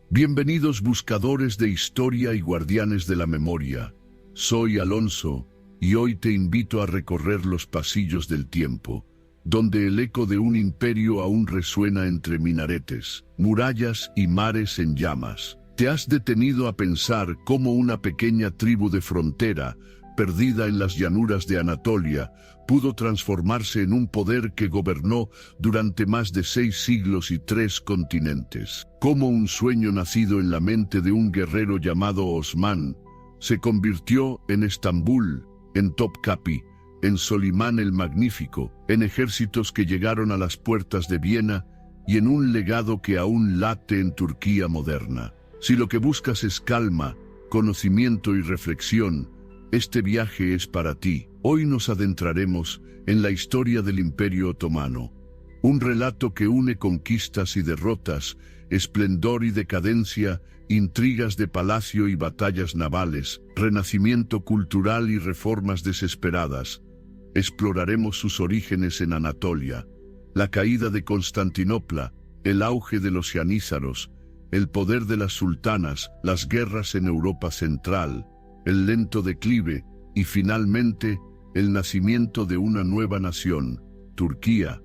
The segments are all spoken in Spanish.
Bienvenidos buscadores de historia y guardianes de la memoria. Soy Alonso, y hoy te invito a recorrer los pasillos del tiempo, donde el eco de un imperio aún resuena entre minaretes, murallas y mares en llamas. ¿Te has detenido a pensar cómo una pequeña tribu de frontera, perdida en las llanuras de Anatolia, pudo transformarse en un poder que gobernó durante más de 6 siglos y 3 continentes? Cómo un sueño nacido en la mente de un guerrero llamado Osman se convirtió en Estambul, en Topkapi, en Solimán el Magnífico, en ejércitos que llegaron a las puertas de Viena y en un legado que aún late en Turquía moderna. Si lo que buscas es calma, conocimiento y reflexión, este viaje es para ti. Hoy nos adentraremos en la historia del Imperio Otomano, un relato que une conquistas y derrotas, esplendor y decadencia, intrigas de palacio y batallas navales, renacimiento cultural y reformas desesperadas. Exploraremos sus orígenes en Anatolia, la caída de Constantinopla, el auge de los janízaros, el poder de las sultanas, las guerras en Europa Central, el lento declive y finalmente el nacimiento de una nueva nación, Turquía.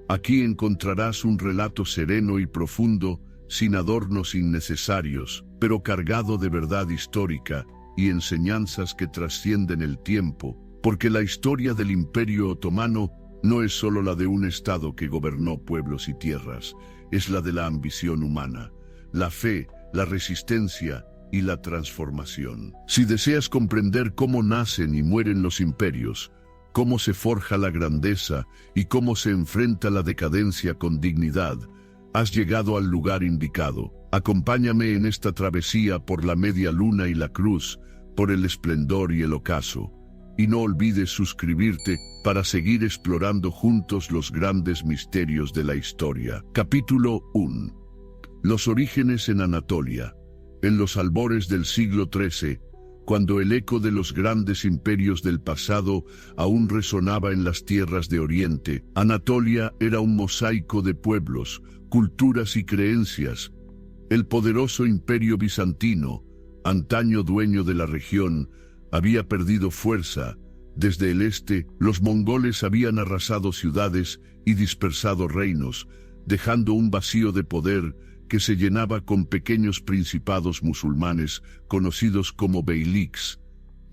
Aquí encontrarás un relato sereno y profundo, sin adornos innecesarios, pero cargado de verdad histórica y enseñanzas que trascienden el tiempo, porque la historia del Imperio Otomano no es solo la de un estado que gobernó pueblos y tierras, es la de la ambición humana, la fe, la resistencia y la transformación. Si deseas comprender cómo nacen y mueren los imperios, cómo se forja la grandeza y cómo se enfrenta la decadencia con dignidad, has llegado al lugar indicado. Acompáñame en esta travesía por la media luna y la cruz, por el esplendor y el ocaso. Y no olvides suscribirte para seguir explorando juntos los grandes misterios de la historia. Capítulo 1. Los orígenes en Anatolia. En los albores del siglo XIII, cuando el eco de los grandes imperios del pasado aún resonaba en las tierras de Oriente, Anatolia era un mosaico de pueblos, culturas y creencias. El poderoso imperio bizantino, antaño dueño de la región, había perdido fuerza. Desde el este, los mongoles habían arrasado ciudades y dispersado reinos, dejando un vacío de poder que se llenaba con pequeños principados musulmanes conocidos como beyliks.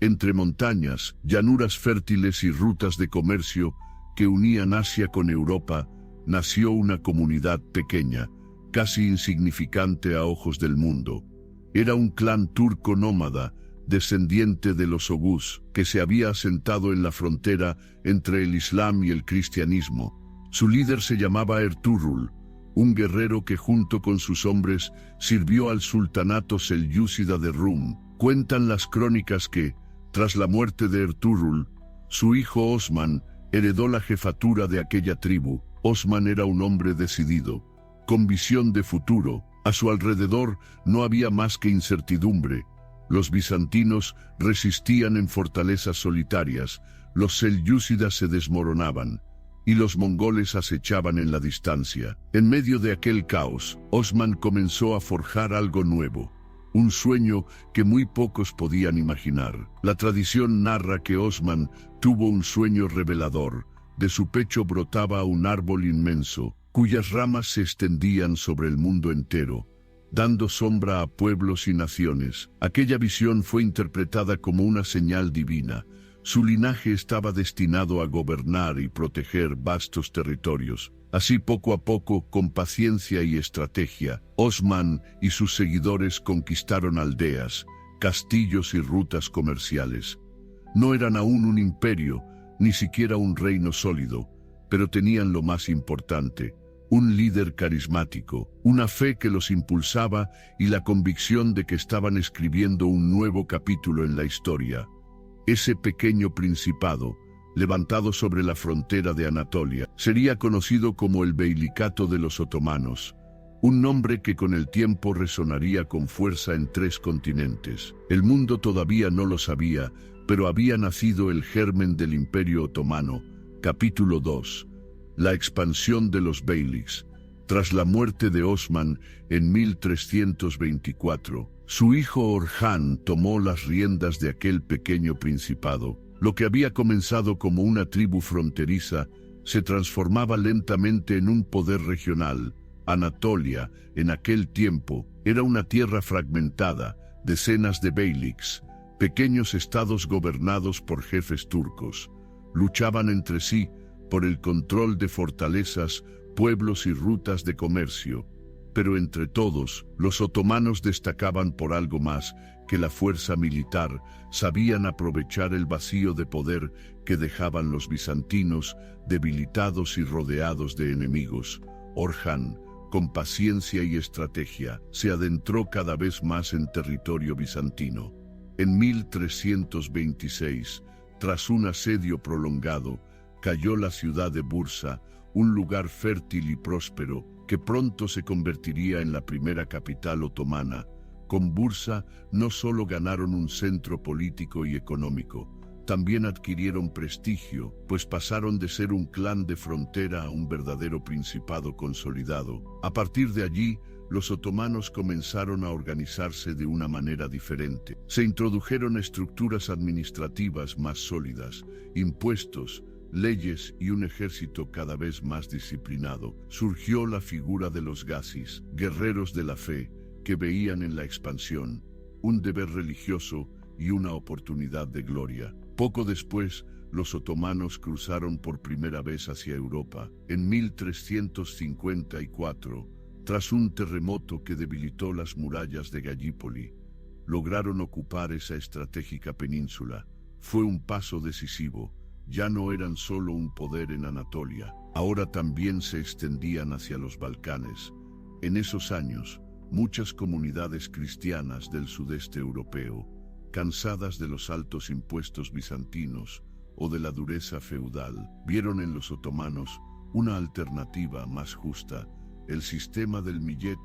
Entre montañas, llanuras fértiles y rutas de comercio que unían Asia con Europa, nació una comunidad pequeña, casi insignificante a ojos del mundo. Era un clan turco nómada, descendiente de los Oguz, que se había asentado en la frontera entre el Islam y el cristianismo. Su líder se llamaba Ertuğrul, un guerrero que junto con sus hombres sirvió al sultanato selyúcida de Rum. Cuentan las crónicas que, tras la muerte de Ertuğrul, su hijo Osman heredó la jefatura de aquella tribu. Osman era un hombre decidido, con visión de futuro. A su alrededor no había más que incertidumbre. Los bizantinos resistían en fortalezas solitarias, los selyúcidas se desmoronaban, y los mongoles acechaban en la distancia. En medio de aquel caos, Osman comenzó a forjar algo nuevo, un sueño que muy pocos podían imaginar. La tradición narra que Osman tuvo un sueño revelador. De su pecho brotaba un árbol inmenso, cuyas ramas se extendían sobre el mundo entero, dando sombra a pueblos y naciones. Aquella visión fue interpretada como una señal divina. Su linaje estaba destinado a gobernar y proteger vastos territorios. Así, poco a poco, con paciencia y estrategia, Osman y sus seguidores conquistaron aldeas, castillos y rutas comerciales. No eran aún un imperio, ni siquiera un reino sólido, pero tenían lo más importante: un líder carismático, una fe que los impulsaba y la convicción de que estaban escribiendo un nuevo capítulo en la historia. Ese pequeño principado, levantado sobre la frontera de Anatolia, sería conocido como el Beylicato de los Otomanos, un nombre que con el tiempo resonaría con fuerza en 3 continentes. El mundo todavía no lo sabía, pero había nacido el germen del Imperio Otomano. Capítulo 2. La expansión de los beyliks. Tras la muerte de Osman en 1324, su hijo Orhan tomó las riendas de aquel pequeño principado. Lo que había comenzado como una tribu fronteriza se transformaba lentamente en un poder regional. Anatolia, en aquel tiempo, era una tierra fragmentada, decenas de beyliks, pequeños estados gobernados por jefes turcos. Luchaban entre sí por el control de fortalezas, pueblos y rutas de comercio. Pero entre todos, los otomanos destacaban por algo más que la fuerza militar. Sabían aprovechar el vacío de poder que dejaban los bizantinos, debilitados y rodeados de enemigos. Orhan, con paciencia y estrategia, se adentró cada vez más en territorio bizantino. En 1326, tras un asedio prolongado, cayó la ciudad de Bursa, un lugar fértil y próspero que pronto se convertiría en la primera capital otomana. Con Bursa no solo ganaron un centro político y económico, también adquirieron prestigio, pues pasaron de ser un clan de frontera a un verdadero principado consolidado. A partir de allí, los otomanos comenzaron a organizarse de una manera diferente. Se introdujeron estructuras administrativas más sólidas, impuestos, leyes y un ejército cada vez más disciplinado. Surgió la figura de los gazis, guerreros de la fe, que veían en la expansión un deber religioso y una oportunidad de gloria. Poco después, los otomanos cruzaron por primera vez hacia Europa. En 1354, tras un terremoto que debilitó las murallas de Gallipoli, lograron ocupar esa estratégica península. Fue un paso decisivo. Ya no eran solo un poder en Anatolia, ahora también se extendían hacia los Balcanes. En esos años, muchas comunidades cristianas del sudeste europeo, cansadas de los altos impuestos bizantinos o de la dureza feudal, vieron en los otomanos una alternativa más justa. El sistema del millet,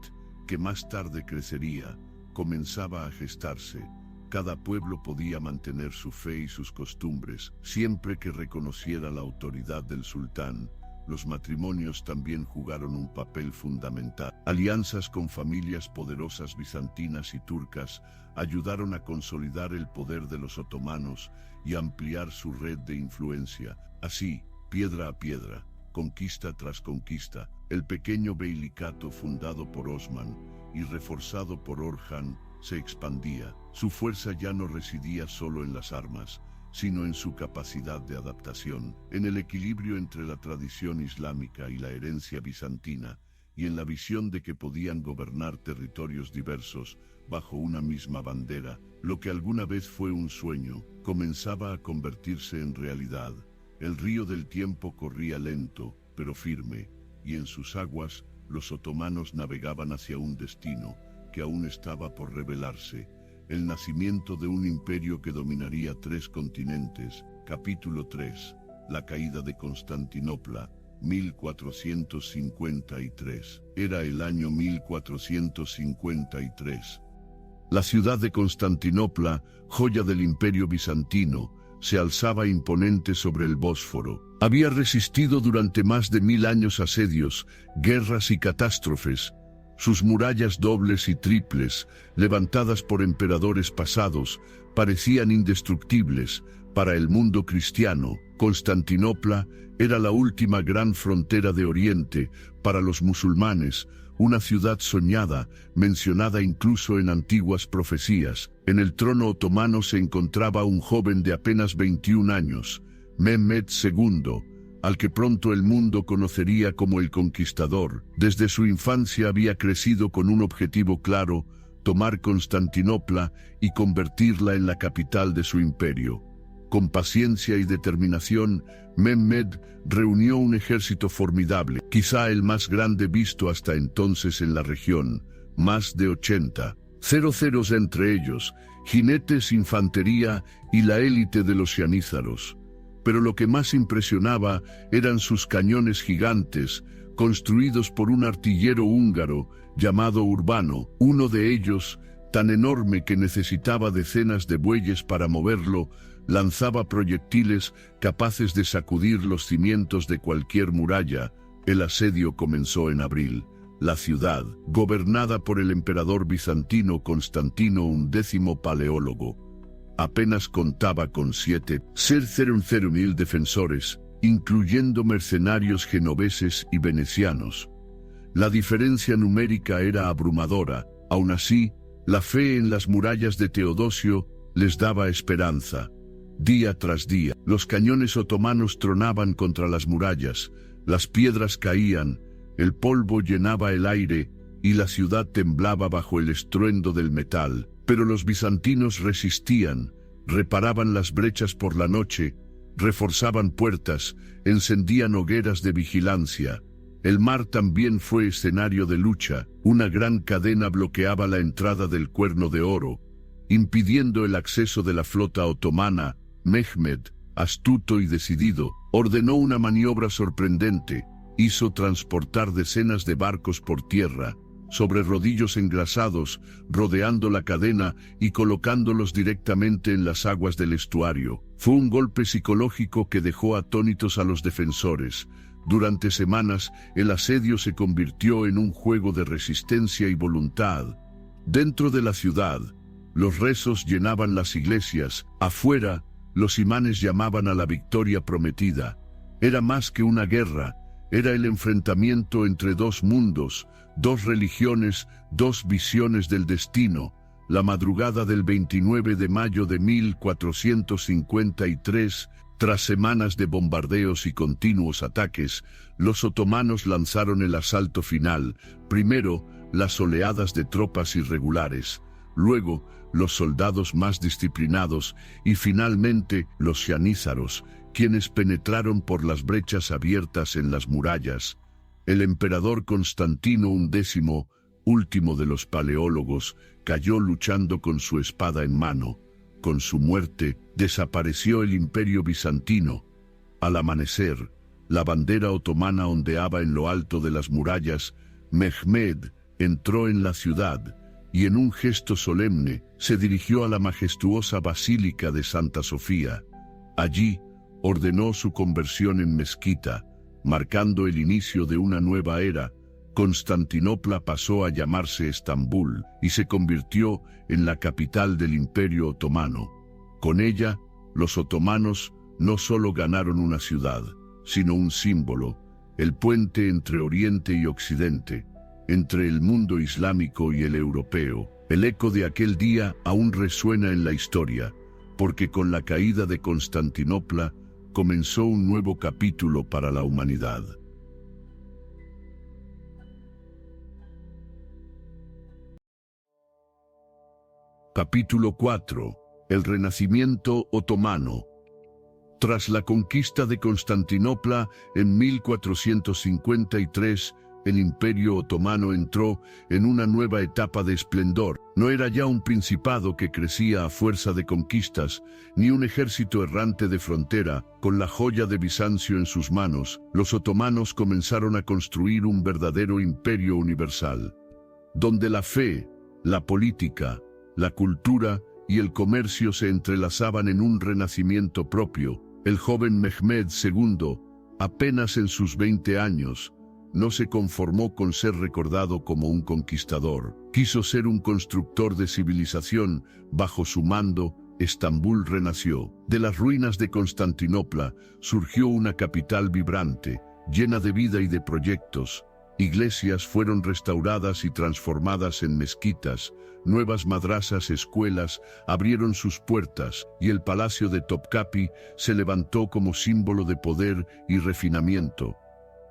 que más tarde crecería, comenzaba a gestarse. Cada pueblo podía mantener su fe y sus costumbres, siempre que reconociera la autoridad del sultán. Los matrimonios también jugaron un papel fundamental. Alianzas con familias poderosas bizantinas y turcas ayudaron a consolidar el poder de los otomanos y ampliar su red de influencia. Así, piedra a piedra, conquista tras conquista, el pequeño beylicato fundado por Osman y reforzado por Orhan se expandía. Su fuerza ya no residía solo en las armas, sino en su capacidad de adaptación, en el equilibrio entre la tradición islámica y la herencia bizantina, y en la visión de que podían gobernar territorios diversos bajo una misma bandera. Lo que alguna vez fue un sueño, comenzaba a convertirse en realidad. El río del tiempo corría lento, pero firme, y en sus aguas los otomanos navegaban hacia un destino que aún estaba por revelarse: el nacimiento de un imperio que dominaría 3 continentes. Capítulo 3. La caída de Constantinopla, 1453. Era el año 1453. La ciudad de Constantinopla, joya del imperio bizantino, se alzaba imponente sobre el Bósforo. Había resistido durante más de 1000 años asedios, guerras y catástrofes. Sus murallas dobles y triples, levantadas por emperadores pasados, parecían indestructibles. Para el mundo cristiano, Constantinopla era la última gran frontera de Oriente. Para los musulmanes, una ciudad soñada, mencionada incluso en antiguas profecías. En el trono otomano se encontraba un joven de apenas 21 años, Mehmed II, al que pronto el mundo conocería como el Conquistador. Desde su infancia había crecido con un objetivo claro: tomar Constantinopla y convertirla en la capital de su imperio. Con paciencia y determinación, Mehmed reunió un ejército formidable, quizá el más grande visto hasta entonces en la región, más de 80 cerceros entre ellos, jinetes, infantería y la élite de los janízaros. Pero lo que más impresionaba eran sus cañones gigantes, construidos por un artillero húngaro llamado Urbano. Uno de ellos, tan enorme que necesitaba decenas de bueyes para moverlo, lanzaba proyectiles capaces de sacudir los cimientos de cualquier muralla. El asedio comenzó en abril. La ciudad, gobernada por el emperador bizantino Constantino XI Paleólogo, apenas contaba con 7,000 defensores, incluyendo mercenarios genoveses y venecianos. La diferencia numérica era abrumadora. Aún así, la fe en las murallas de Teodosio les daba esperanza. Día tras día, los cañones otomanos tronaban contra las murallas, las piedras caían, el polvo llenaba el aire y la ciudad temblaba bajo el estruendo del metal. Pero los bizantinos resistían, reparaban las brechas por la noche, reforzaban puertas, encendían hogueras de vigilancia. El mar también fue escenario de lucha. Una gran cadena bloqueaba la entrada del Cuerno de Oro, impidiendo el acceso de la flota otomana. Mehmed, astuto y decidido, ordenó una maniobra sorprendente. Hizo transportar decenas de barcos por tierra, sobre rodillos engrasados, rodeando la cadena y colocándolos directamente en las aguas del estuario. Fue un golpe psicológico que dejó atónitos a los defensores. Durante semanas, el asedio se convirtió en un juego de resistencia y voluntad. Dentro de la ciudad, los rezos llenaban las iglesias. Afuera, los imanes llamaban a la victoria prometida. Era más que una guerra. Era el enfrentamiento entre dos mundos, dos religiones, dos visiones del destino. La madrugada del 29 de mayo de 1453, tras semanas de bombardeos y continuos ataques, los otomanos lanzaron el asalto final. Primero, las oleadas de tropas irregulares, luego, los soldados más disciplinados y finalmente los janízaros, quienes penetraron por las brechas abiertas en las murallas. El emperador Constantino XI, último de los paleólogos, cayó luchando con su espada en mano. Con su muerte, desapareció el imperio bizantino. Al amanecer, la bandera otomana ondeaba en lo alto de las murallas. Mehmed entró en la ciudad y en un gesto solemne se dirigió a la majestuosa Basílica de Santa Sofía. Allí, ordenó su conversión en mezquita, marcando el inicio de una nueva era. Constantinopla pasó a llamarse Estambul y se convirtió en la capital del Imperio Otomano. Con ella, los otomanos no solo ganaron una ciudad, sino un símbolo, el puente entre Oriente y Occidente, entre el mundo islámico y el europeo. El eco de aquel día aún resuena en la historia, porque con la caída de Constantinopla comenzó un nuevo capítulo para la humanidad. Capítulo 4. El Renacimiento otomano. Tras la conquista de Constantinopla en 1453, el Imperio Otomano entró en una nueva etapa de esplendor. No era ya un principado que crecía a fuerza de conquistas, ni un ejército errante de frontera. Con la joya de Bizancio en sus manos, los otomanos comenzaron a construir un verdadero imperio universal, donde la fe, la política, la cultura y el comercio se entrelazaban en un renacimiento propio. El joven Mehmed II, apenas en sus 20 años, no se conformó con ser recordado como un conquistador. Quiso ser un constructor de civilización. Bajo su mando, Estambul renació. De las ruinas de Constantinopla surgió una capital vibrante, llena de vida y de proyectos. Iglesias fueron restauradas y transformadas en mezquitas. Nuevas madrasas, escuelas abrieron sus puertas y el palacio de Topkapi se levantó como símbolo de poder y refinamiento.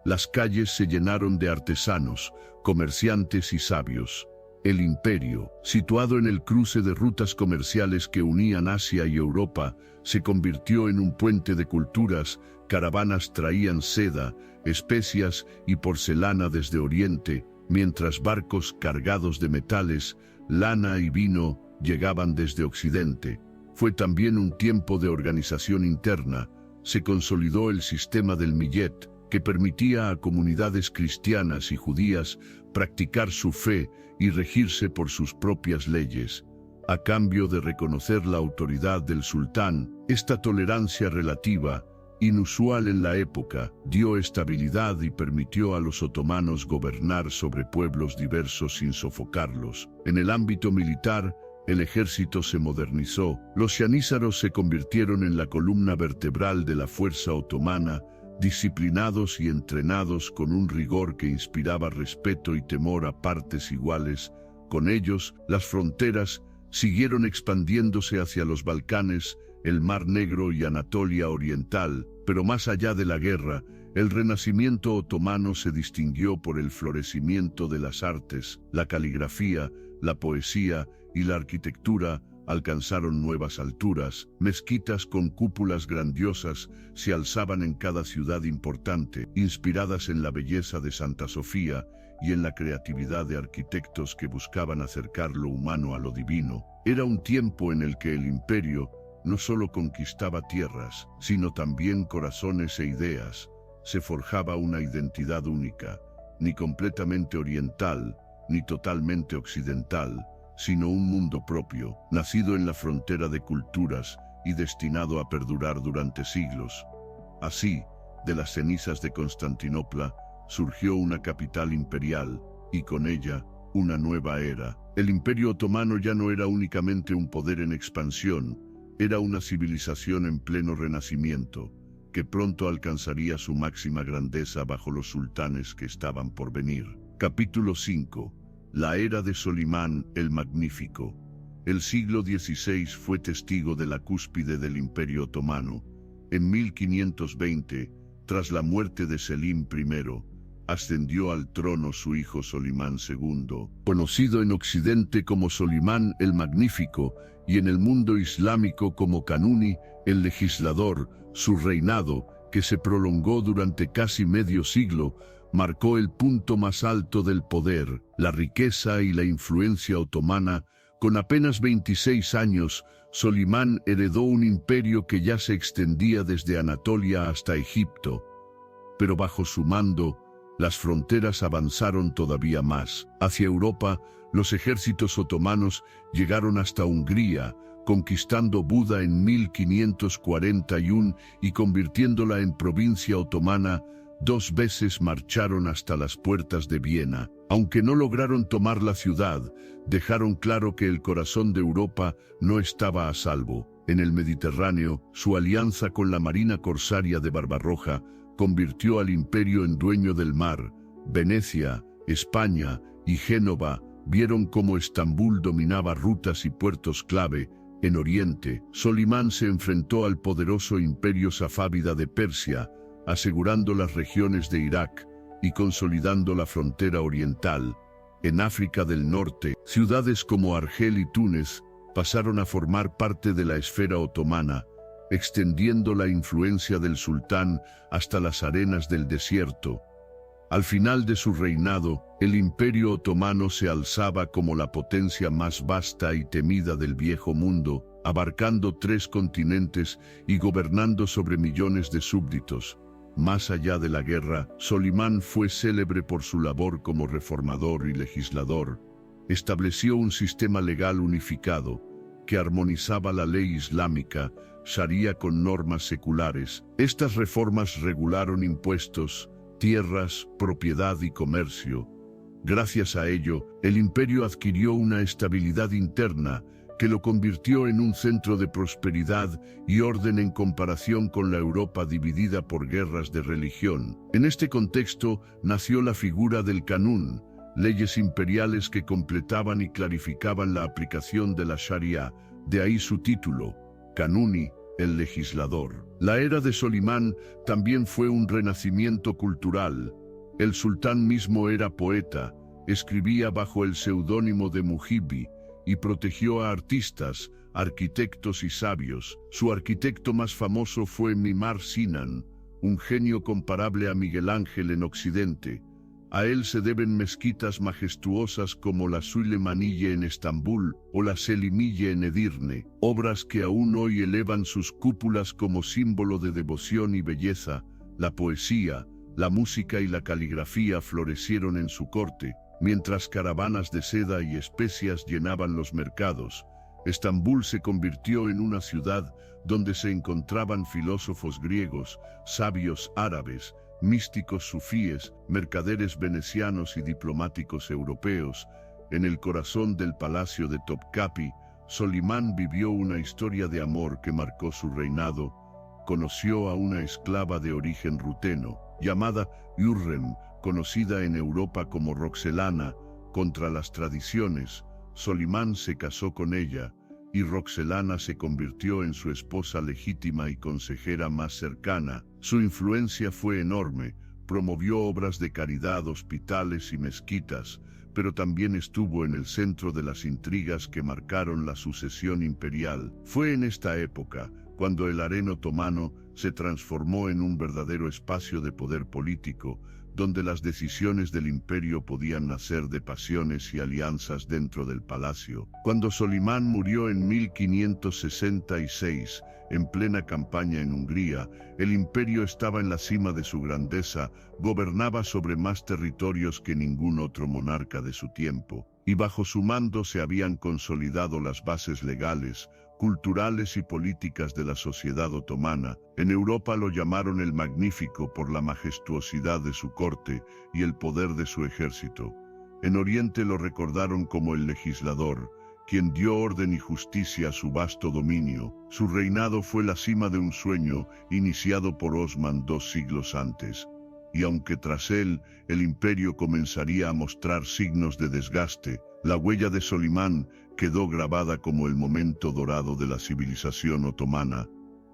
Las calles se llenaron de artesanos, comerciantes y sabios. El imperio, situado en el cruce de rutas comerciales que unían Asia y Europa, se convirtió en un puente de culturas. Caravanas traían seda, especias y porcelana desde Oriente, mientras barcos cargados de metales, lana y vino llegaban desde Occidente. Fue también un tiempo de organización interna. Se consolidó el sistema del millet, que permitía a comunidades cristianas y judías practicar su fe y regirse por sus propias leyes. A cambio de reconocer la autoridad del sultán, esta tolerancia relativa inusual en la época, dio estabilidad y permitió a los otomanos gobernar sobre pueblos diversos sin sofocarlos. En el ámbito militar, el ejército se modernizó. Los yanízaros se convirtieron en la columna vertebral de la fuerza otomana, disciplinados y entrenados con un rigor que inspiraba respeto y temor a partes iguales. Con ellos, las fronteras siguieron expandiéndose hacia los Balcanes, el Mar Negro y Anatolia Oriental, pero más allá de la guerra, el renacimiento otomano se distinguió por el florecimiento de las artes. La caligrafía, la poesía y la arquitectura alcanzaron nuevas alturas. Mezquitas con cúpulas grandiosas se alzaban en cada ciudad importante, inspiradas en la belleza de Santa Sofía y en la creatividad de arquitectos que buscaban acercar lo humano a lo divino. Era un tiempo en el que el imperio no solo conquistaba tierras, sino también corazones e ideas. Se forjaba una identidad única, ni completamente oriental, ni totalmente occidental, sino un mundo propio, nacido en la frontera de culturas y destinado a perdurar durante siglos. Así, de las cenizas de Constantinopla, surgió una capital imperial, y con ella, una nueva era. El Imperio Otomano ya no era únicamente un poder en expansión, era una civilización en pleno renacimiento, que pronto alcanzaría su máxima grandeza bajo los sultanes que estaban por venir. Capítulo 5. La era de Solimán el Magnífico. El siglo XVI fue testigo de la cúspide del Imperio Otomano. En 1520, tras la muerte de Selim I, ascendió al trono su hijo Solimán II, conocido en Occidente como Solimán el Magnífico y en el mundo islámico como Kanuni el Legislador. Su reinado, que se prolongó durante casi medio siglo, marcó el punto más alto del poder, la riqueza y la influencia otomana. Con apenas 26 años, Solimán heredó un imperio que ya se extendía desde Anatolia hasta Egipto. Pero bajo su mando, las fronteras avanzaron todavía más. Hacia Europa, los ejércitos otomanos llegaron hasta Hungría, conquistando Buda en 1541 y convirtiéndola en provincia otomana. 2 veces marcharon hasta las puertas de Viena. Aunque no lograron tomar la ciudad, dejaron claro que el corazón de Europa no estaba a salvo. En el Mediterráneo, su alianza con la marina corsaria de Barbarroja convirtió al imperio en dueño del mar. Venecia, España y Génova vieron cómo Estambul dominaba rutas y puertos clave. En Oriente, Solimán se enfrentó al poderoso imperio safávida de Persia, asegurando las regiones de Irak y consolidando la frontera oriental. En África del Norte, ciudades como Argel y Túnez pasaron a formar parte de la esfera otomana, extendiendo la influencia del sultán hasta las arenas del desierto. Al final de su reinado, el Imperio Otomano se alzaba como la potencia más vasta y temida del viejo mundo, abarcando 3 continentes y gobernando sobre millones de súbditos. Más allá de la guerra, Solimán fue célebre por su labor como reformador y legislador. Estableció un sistema legal unificado, que armonizaba la ley islámica, Sharia con normas seculares. Estas reformas regularon impuestos, tierras, propiedad y comercio. Gracias a ello, el imperio adquirió una estabilidad interna que lo convirtió en un centro de prosperidad y orden en comparación con la Europa dividida por guerras de religión. En este contexto nació la figura del Kanun, leyes imperiales que completaban y clarificaban la aplicación de la Sharia, de ahí su título, Kanuni, el legislador. La era de Solimán también fue un renacimiento cultural. El sultán mismo era poeta, escribía bajo el seudónimo de Mujibi y protegió a artistas, arquitectos y sabios. Su arquitecto más famoso fue Mimar Sinan, un genio comparable a Miguel Ángel en Occidente. A él se deben mezquitas majestuosas como la Süleymaniyye en Estambul o la Selimiyye en Edirne, obras que aún hoy elevan sus cúpulas como símbolo de devoción y belleza. La poesía, la música y la caligrafía florecieron en su corte, mientras caravanas de seda y especias llenaban los mercados. Estambul se convirtió en una ciudad donde se encontraban filósofos griegos, sabios árabes, místicos sufíes, mercaderes venecianos y diplomáticos europeos. En el corazón del palacio de Topkapi, Solimán vivió una historia de amor que marcó su reinado. Conoció a una esclava de origen ruteno, llamada Hürrem, conocida en Europa como Roxelana. Contra las tradiciones, Solimán se casó con ella, y Roxelana se convirtió en su esposa legítima y consejera más cercana. Su influencia fue enorme, promovió obras de caridad, hospitales y mezquitas, pero también estuvo en el centro de las intrigas que marcaron la sucesión imperial. Fue en esta época cuando el harén otomano se transformó en un verdadero espacio de poder político, donde las decisiones del imperio podían nacer de pasiones y alianzas dentro del palacio. Cuando Solimán murió en 1566, en plena campaña en Hungría, el imperio estaba en la cima de su grandeza, gobernaba sobre más territorios que ningún otro monarca de su tiempo, y bajo su mando se habían consolidado las bases legales, culturales y políticas de la sociedad otomana. En Europa lo llamaron el Magnífico por la majestuosidad de su corte y el poder de su ejército. En Oriente lo recordaron como el legislador, quien dio orden y justicia a su vasto dominio. Su reinado fue la cima de un sueño iniciado por Osman 2 siglos antes. Y aunque tras él, el imperio comenzaría a mostrar signos de desgaste, la huella de Solimán quedó grabada como el momento dorado de la civilización otomana.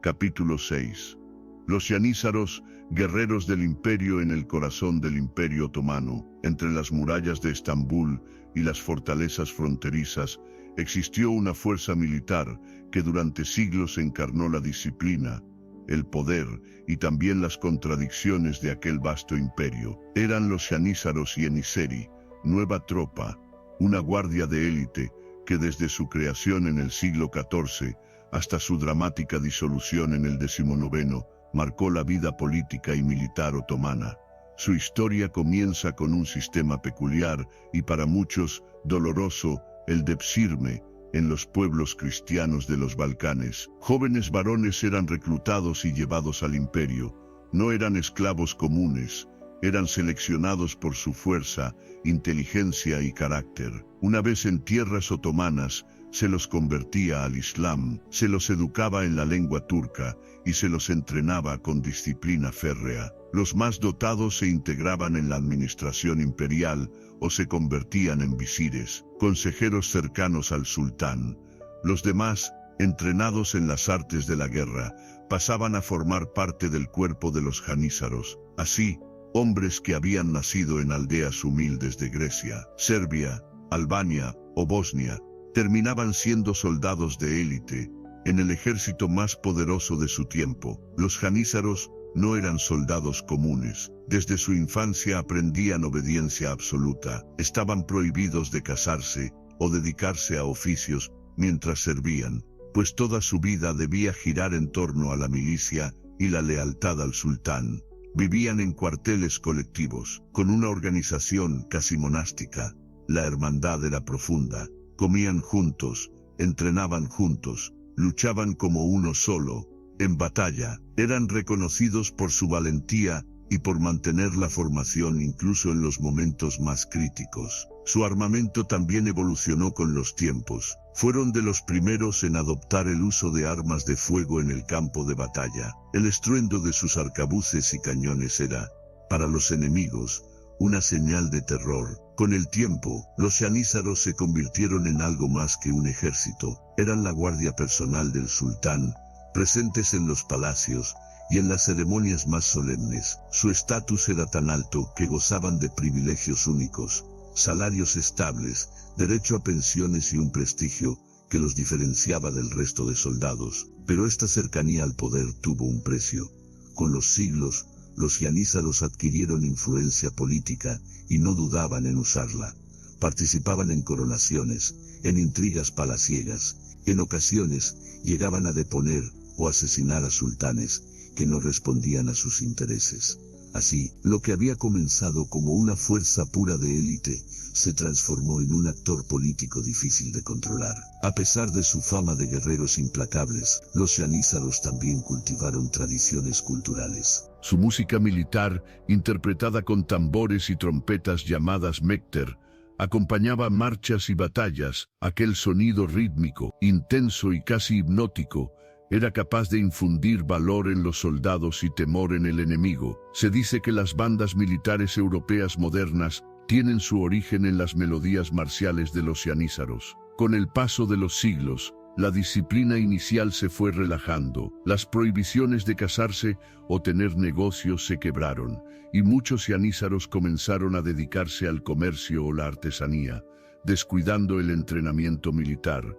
Capítulo 6. Los yanízaros, guerreros del imperio en el corazón del imperio otomano, entre las murallas de Estambul y las fortalezas fronterizas, existió una fuerza militar que durante siglos encarnó la disciplina, el poder y también las contradicciones de aquel vasto imperio. Eran los yanízaros y Yeniseri, nueva tropa, una guardia de élite que desde su creación en el siglo XIV hasta su dramática disolución en el XIX, marcó la vida política y militar otomana. Su historia comienza con un sistema peculiar y para muchos doloroso, el Depsirme, en los pueblos cristianos de los Balcanes. Jóvenes varones eran reclutados y llevados al imperio. No eran esclavos comunes, eran seleccionados por su fuerza, inteligencia y carácter. Una vez en tierras otomanas, se los convertía al Islam, se los educaba en la lengua turca y se los entrenaba con disciplina férrea. Los más dotados se integraban en la administración imperial o se convertían en visires, consejeros cercanos al sultán. Los demás, entrenados en las artes de la guerra, pasaban a formar parte del cuerpo de los janízaros. Así, hombres que habían nacido en aldeas humildes de Grecia, Serbia, Albania o Bosnia, terminaban siendo soldados de élite, en el ejército más poderoso de su tiempo. Los janízaros no eran soldados comunes. Desde su infancia aprendían obediencia absoluta, estaban prohibidos de casarse o dedicarse a oficios mientras servían, pues toda su vida debía girar en torno a la milicia y la lealtad al sultán. Vivían en cuarteles colectivos, con una organización casi monástica. La hermandad era profunda, comían juntos, entrenaban juntos, luchaban como uno solo. En batalla, eran reconocidos por su valentía y por mantener la formación incluso en los momentos más críticos. Su armamento también evolucionó con los tiempos. Fueron de los primeros en adoptar el uso de armas de fuego en el campo de batalla. El estruendo de sus arcabuces y cañones era, para los enemigos, una señal de terror. Con el tiempo, los yanízaros se convirtieron en algo más que un ejército. Eran la guardia personal del sultán, presentes en los palacios y en las ceremonias más solemnes. Su estatus era tan alto que gozaban de privilegios únicos, salarios estables, derecho a pensiones y un prestigio que los diferenciaba del resto de soldados. Pero esta cercanía al poder tuvo un precio. Con los siglos, los yanízaros adquirieron influencia política y no dudaban en usarla. Participaban en coronaciones, en intrigas palaciegas. En ocasiones, llegaban a deponer o asesinar a sultanes que no respondían a sus intereses. Así, lo que había comenzado como una fuerza pura de élite, se transformó en un actor político difícil de controlar. A pesar de su fama de guerreros implacables, los yanízaros también cultivaron tradiciones culturales. Su música militar, interpretada con tambores y trompetas llamadas mekter, acompañaba marchas y batallas. Aquel sonido rítmico, intenso y casi hipnótico, era capaz de infundir valor en los soldados y temor en el enemigo. Se dice que las bandas militares europeas modernas tienen su origen en las melodías marciales de los yanízaros. Con el paso de los siglos, la disciplina inicial se fue relajando, las prohibiciones de casarse o tener negocios se quebraron, y muchos yanízaros comenzaron a dedicarse al comercio o la artesanía, descuidando el entrenamiento militar.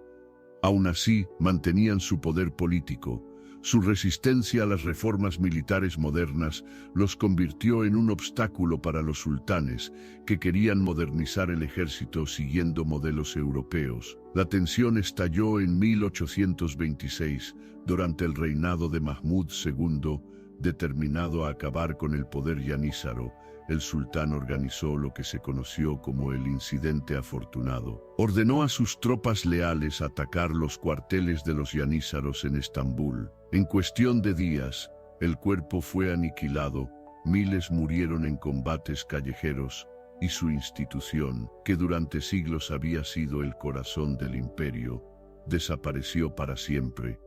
Aún así, mantenían su poder político. Su resistencia a las reformas militares modernas los convirtió en un obstáculo para los sultanes, que querían modernizar el ejército siguiendo modelos europeos. La tensión estalló en 1826, durante el reinado de Mahmud II, determinado a acabar con el poder yanízaro. El sultán organizó lo que se conoció como el Incidente Afortunado. Ordenó a sus tropas leales atacar los cuarteles de los yanízaros en Estambul. En cuestión de días, el cuerpo fue aniquilado, miles murieron en combates callejeros, y su institución, que durante siglos había sido el corazón del imperio, desapareció para siempre.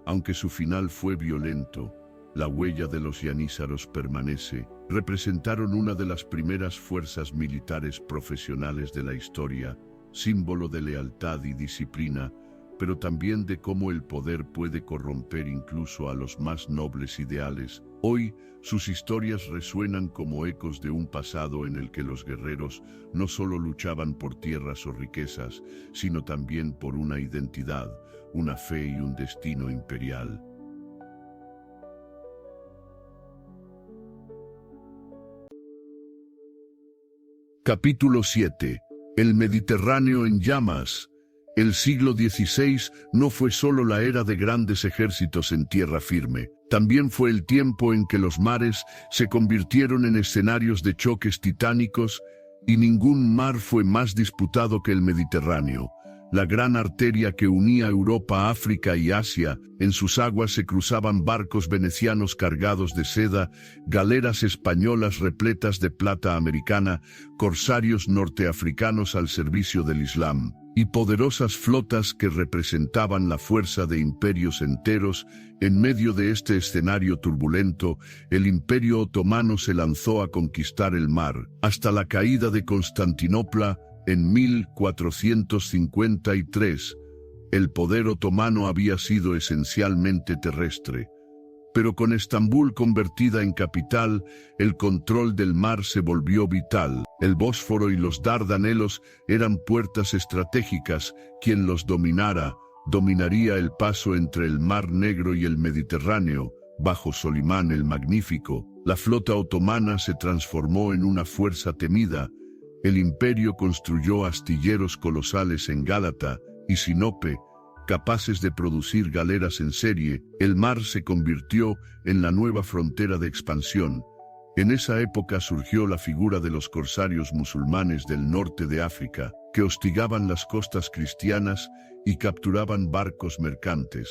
Aunque su final fue violento, la huella de los yanízaros permanece. Representaron una de las primeras fuerzas militares profesionales de la historia, símbolo de lealtad y disciplina, pero también de cómo el poder puede corromper incluso a los más nobles ideales. Hoy, sus historias resuenan como ecos de un pasado en el que los guerreros no solo luchaban por tierras o riquezas, sino también por una identidad, una fe y un destino imperial. Capítulo 7. El Mediterráneo en llamas. El siglo XVI no fue solo la era de grandes ejércitos en tierra firme, también fue el tiempo en que los mares se convirtieron en escenarios de choques titánicos, y ningún mar fue más disputado que el Mediterráneo. La gran arteria que unía Europa, África y Asia. En sus aguas se cruzaban barcos venecianos cargados de seda, galeras españolas repletas de plata americana, corsarios norteafricanos al servicio del Islam, y poderosas flotas que representaban la fuerza de imperios enteros. En medio de este escenario turbulento, el Imperio Otomano se lanzó a conquistar el mar, hasta la caída de Constantinopla, en 1453, el poder otomano había sido esencialmente terrestre. Pero con Estambul convertida en capital, el control del mar se volvió vital. El Bósforo y los Dardanelos eran puertas estratégicas. Quien los dominara, dominaría el paso entre el Mar Negro y el Mediterráneo. Bajo Solimán el Magnífico, la flota otomana se transformó en una fuerza temida. El imperio construyó astilleros colosales en Gálata y Sinope, capaces de producir galeras en serie. El mar se convirtió en la nueva frontera de expansión. En esa época surgió la figura de los corsarios musulmanes del norte de África, que hostigaban las costas cristianas y capturaban barcos mercantes.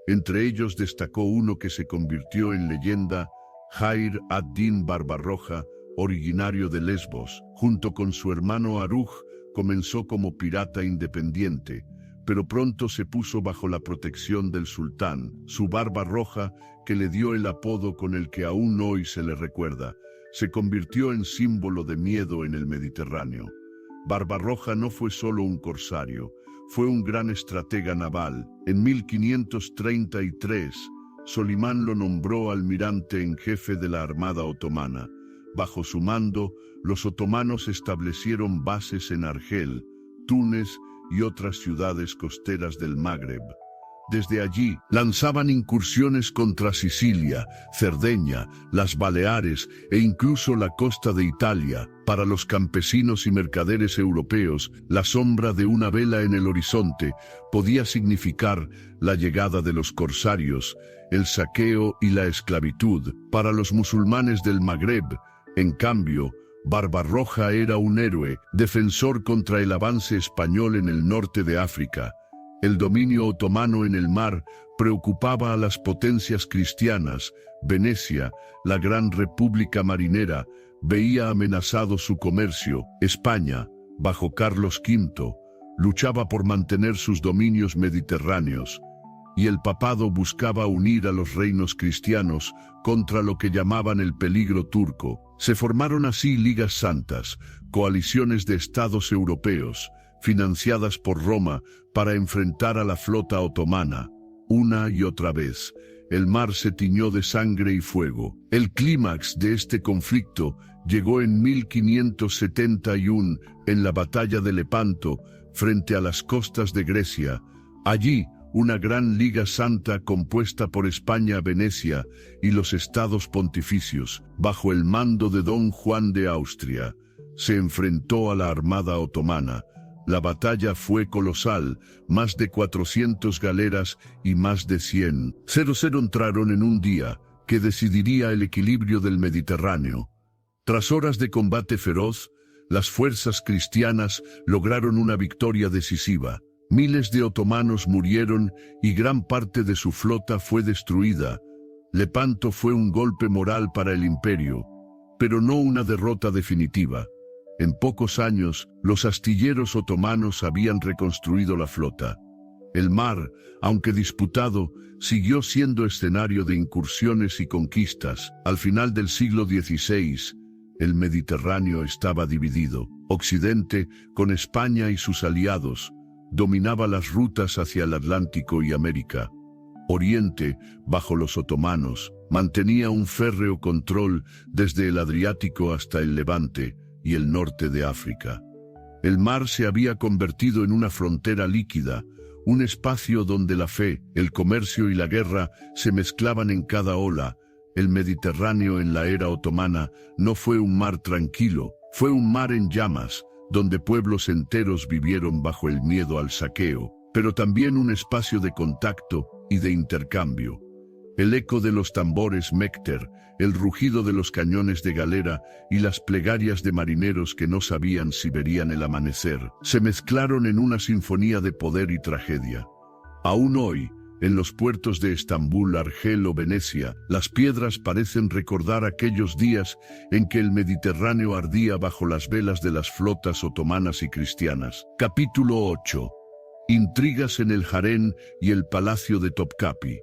Entre ellos destacó uno que se convirtió en leyenda, Jair ad-Din Barbarroja, originario de Lesbos. Junto con su hermano Aruj, comenzó como pirata independiente, pero pronto se puso bajo la protección del sultán. Su barba roja, que le dio el apodo con el que aún hoy se le recuerda, se convirtió en símbolo de miedo en el Mediterráneo. Barbarroja no fue solo un corsario, fue un gran estratega naval. En 1533, Solimán lo nombró almirante en jefe de la Armada Otomana. Bajo su mando, los otomanos establecieron bases en Argel, Túnez y otras ciudades costeras del Magreb. Desde allí, lanzaban incursiones contra Sicilia, Cerdeña, las Baleares e incluso la costa de Italia. Para los campesinos y mercaderes europeos, la sombra de una vela en el horizonte podía significar la llegada de los corsarios, el saqueo y la esclavitud. Para los musulmanes del Magreb, en cambio, Barbarroja era un héroe, defensor contra el avance español en el norte de África. El dominio otomano en el mar preocupaba a las potencias cristianas. Venecia, la gran república marinera, veía amenazado su comercio. España, bajo Carlos V, luchaba por mantener sus dominios mediterráneos, y el papado buscaba unir a los reinos cristianos contra lo que llamaban el peligro turco. Se formaron así ligas santas, coaliciones de estados europeos, financiadas por Roma para enfrentar a la flota otomana. Una y otra vez, el mar se tiñó de sangre y fuego. El clímax de este conflicto llegó en 1571, en la batalla de Lepanto, frente a las costas de Grecia. Allí, una gran liga santa compuesta por España, Venecia y los estados pontificios, bajo el mando de Don Juan de Austria, se enfrentó a la armada otomana. La batalla fue colosal, más de 400 galeras y más de 100 entraron en un día que decidiría el equilibrio del Mediterráneo. Tras horas de combate feroz, las fuerzas cristianas lograron una victoria decisiva. Miles de otomanos murieron y gran parte de su flota fue destruida. Lepanto fue un golpe moral para el imperio, pero no una derrota definitiva. En pocos años, los astilleros otomanos habían reconstruido la flota. El mar, aunque disputado, siguió siendo escenario de incursiones y conquistas. Al final del siglo XVI, el Mediterráneo estaba dividido. Occidente, con España y sus aliados, dominaba las rutas hacia el Atlántico y América. Oriente, bajo los otomanos, mantenía un férreo control desde el Adriático hasta el Levante y el norte de África. El mar se había convertido en una frontera líquida, un espacio donde la fe, el comercio y la guerra se mezclaban en cada ola. El Mediterráneo en la era otomana no fue un mar tranquilo, fue un mar en llamas, donde pueblos enteros vivieron bajo el miedo al saqueo, pero también un espacio de contacto y de intercambio. El eco de los tambores Mekter, el rugido de los cañones de galera y las plegarias de marineros que no sabían si verían el amanecer, se mezclaron en una sinfonía de poder y tragedia. Aún hoy, en los puertos de Estambul, Argel o Venecia, las piedras parecen recordar aquellos días en que el Mediterráneo ardía bajo las velas de las flotas otomanas y cristianas. Capítulo 8. Intrigas en el harén y el palacio de Topkapi.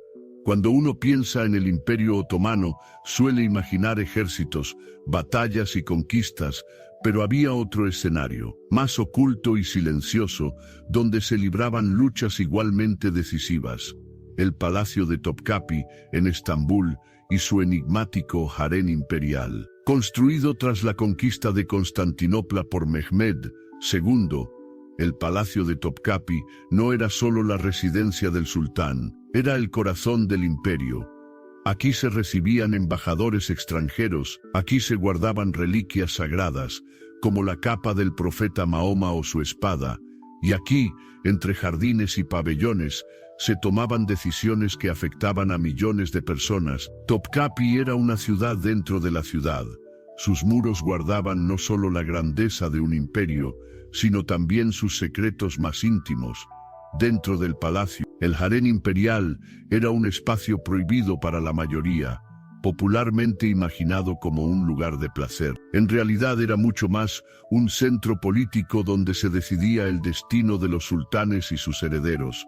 Cuando uno piensa en el Imperio Otomano, suele imaginar ejércitos, batallas y conquistas, pero había otro escenario, más oculto y silencioso, donde se libraban luchas igualmente decisivas. El palacio de Topkapi, en Estambul, y su enigmático harén imperial. Construido tras la conquista de Constantinopla por Mehmed II, el palacio de Topkapi no era solo la residencia del sultán, era el corazón del imperio. Aquí se recibían embajadores extranjeros, aquí se guardaban reliquias sagradas, como la capa del profeta Mahoma o su espada, y aquí, entre jardines y pabellones, se tomaban decisiones que afectaban a millones de personas. Topkapi era una ciudad dentro de la ciudad. Sus muros guardaban no solo la grandeza de un imperio, sino también sus secretos más íntimos. Dentro del palacio, el harén imperial era un espacio prohibido para la mayoría, popularmente imaginado como un lugar de placer. En realidad era mucho más un centro político donde se decidía el destino de los sultanes y sus herederos.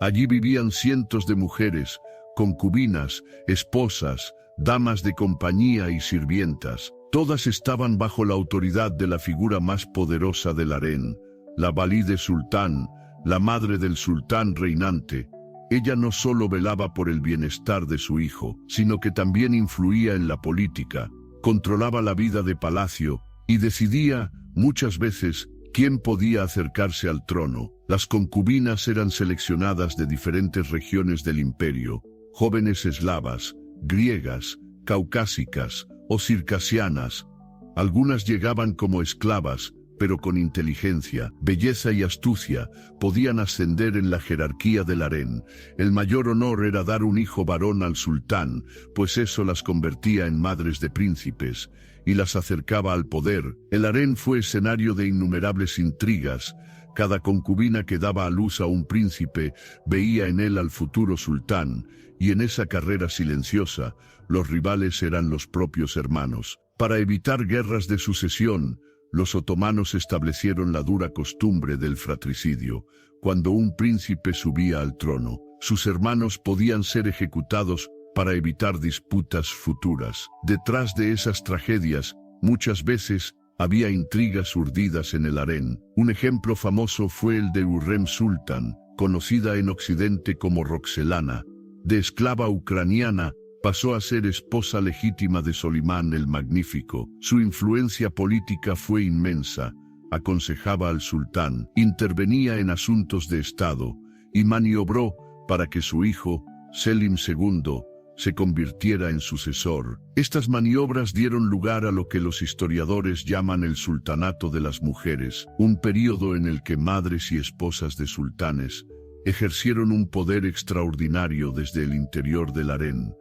Allí vivían cientos de mujeres, concubinas, esposas, damas de compañía y sirvientas. Todas estaban bajo la autoridad de la figura más poderosa del harén, la valide sultán, la madre del sultán reinante. Ella no solo velaba por el bienestar de su hijo, sino que también influía en la política, controlaba la vida de palacio y decidía, muchas veces, ¿Quién podía acercarse al trono? Las concubinas eran seleccionadas de diferentes regiones del imperio, jóvenes eslavas, griegas, caucásicas o circasianas. Algunas llegaban como esclavas, pero con inteligencia, belleza y astucia, podían ascender en la jerarquía del harén. El mayor honor era dar un hijo varón al sultán, pues eso las convertía en madres de príncipes, y las acercaba al poder. El harén fue escenario de innumerables intrigas. Cada concubina que daba a luz a un príncipe veía en él al futuro sultán, y en esa carrera silenciosa, los rivales eran los propios hermanos. Para evitar guerras de sucesión, los otomanos establecieron la dura costumbre del fratricidio. Cuando un príncipe subía al trono, sus hermanos podían ser ejecutados para evitar disputas futuras. Detrás de esas tragedias, muchas veces, había intrigas urdidas en el harén. Un ejemplo famoso fue el de Hürrem Sultan, conocida en Occidente como Roxelana. De esclava ucraniana, pasó a ser esposa legítima de Solimán el Magnífico. Su influencia política fue inmensa. Aconsejaba al sultán, intervenía en asuntos de Estado y maniobró para que su hijo, Selim II, se convirtiera en sucesor. Estas maniobras dieron lugar a lo que los historiadores llaman el sultanato de las mujeres, un período en el que madres y esposas de sultanes ejercieron un poder extraordinario desde el interior del harén.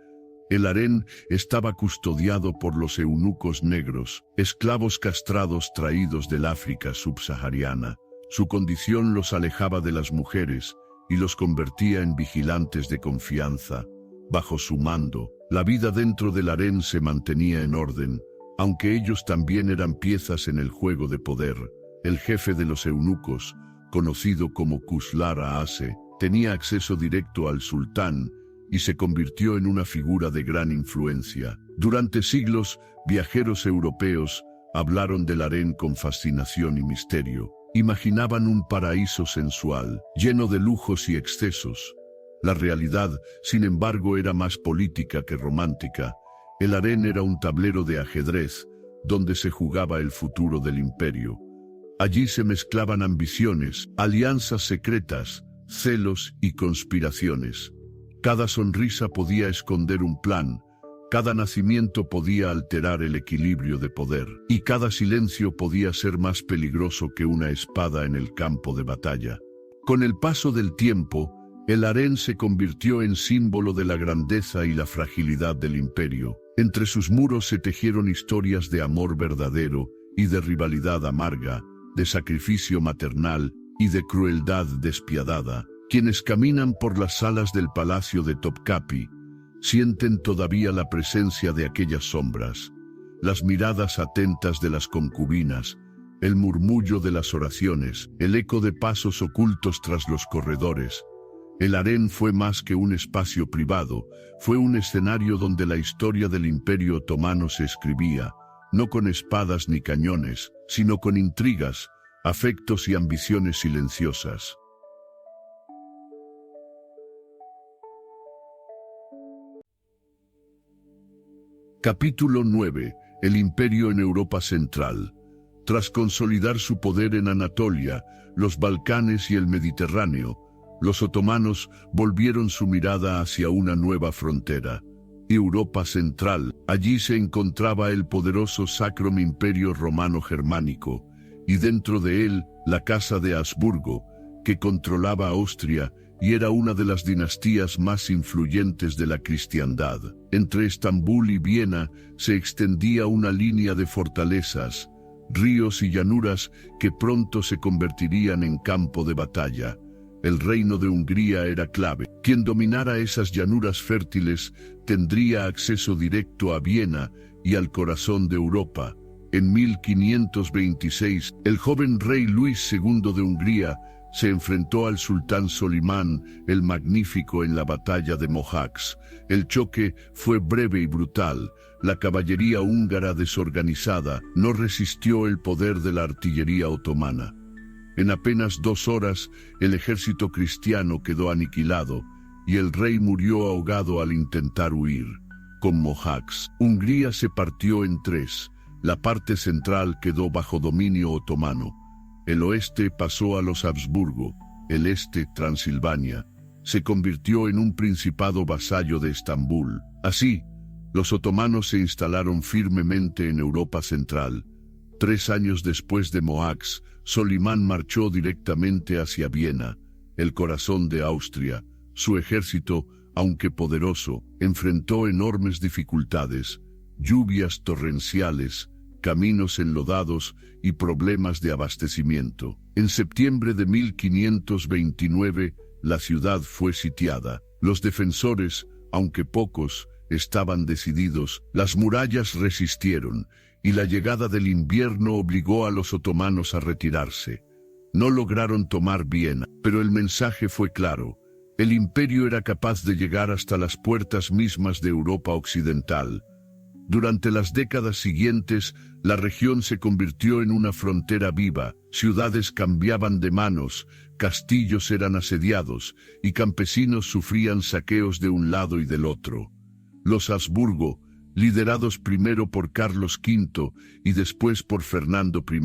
El harén estaba custodiado por los eunucos negros, esclavos castrados traídos del África subsahariana. Su condición los alejaba de las mujeres y los convertía en vigilantes de confianza. Bajo su mando, la vida dentro del harén se mantenía en orden, aunque ellos también eran piezas en el juego de poder. El jefe de los eunucos, conocido como Kuslar Aase, tenía acceso directo al sultán y se convirtió en una figura de gran influencia. Durante siglos, viajeros europeos hablaron del harén con fascinación y misterio. Imaginaban un paraíso sensual, lleno de lujos y excesos. La realidad, sin embargo, era más política que romántica. El harén era un tablero de ajedrez, donde se jugaba el futuro del imperio. Allí se mezclaban ambiciones, alianzas secretas, celos y conspiraciones. Cada sonrisa podía esconder un plan, cada nacimiento podía alterar el equilibrio de poder, y cada silencio podía ser más peligroso que una espada en el campo de batalla. Con el paso del tiempo, el harén se convirtió en símbolo de la grandeza y la fragilidad del imperio. Entre sus muros se tejieron historias de amor verdadero y de rivalidad amarga, de sacrificio maternal y de crueldad despiadada. Quienes caminan por las salas del palacio de Topkapi sienten todavía la presencia de aquellas sombras, las miradas atentas de las concubinas, el murmullo de las oraciones, el eco de pasos ocultos tras los corredores. El harén fue más que un espacio privado, fue un escenario donde la historia del Imperio Otomano se escribía, no con espadas ni cañones, sino con intrigas, afectos y ambiciones silenciosas. Capítulo 9. El imperio en Europa Central. Tras consolidar su poder en Anatolia, los Balcanes y el Mediterráneo, los otomanos volvieron su mirada hacia una nueva frontera, Europa Central. Allí se encontraba el poderoso Sacro Imperio Romano Germánico, y dentro de él la Casa de Habsburgo, que controlaba Austria y era una de las dinastías más influyentes de la cristiandad. Entre Estambul y Viena se extendía una línea de fortalezas, ríos y llanuras que pronto se convertirían en campo de batalla. El reino de Hungría era clave. Quien dominara esas llanuras fértiles tendría acceso directo a Viena y al corazón de Europa. En 1526, el joven rey Luis II de Hungría se enfrentó al sultán Solimán el Magnífico en la batalla de Mohacs. El choque fue breve y brutal. La caballería húngara desorganizada no resistió el poder de la artillería otomana. En apenas 2 horas, el ejército cristiano quedó aniquilado y el rey murió ahogado al intentar huir. Con Mohacs, Hungría se partió en 3. La parte central quedó bajo dominio otomano. El oeste pasó a los Habsburgo, el este, Transilvania, se convirtió en un principado vasallo de Estambul. Así, los otomanos se instalaron firmemente en Europa Central. 3 años después de Mohacs, Solimán marchó directamente hacia Viena, el corazón de Austria. Su ejército, aunque poderoso, enfrentó enormes dificultades, lluvias torrenciales, caminos enlodados y problemas de abastecimiento. En septiembre de 1529, la ciudad fue sitiada. Los defensores, aunque pocos, estaban decididos. Las murallas resistieron, y la llegada del invierno obligó a los otomanos a retirarse. No lograron tomar Viena, pero el mensaje fue claro. El imperio era capaz de llegar hasta las puertas mismas de Europa Occidental. Durante las décadas siguientes, la región se convirtió en una frontera viva. Ciudades cambiaban de manos, castillos eran asediados, y campesinos sufrían saqueos de un lado y del otro. Los Habsburgo, liderados primero por Carlos V y después por Fernando I,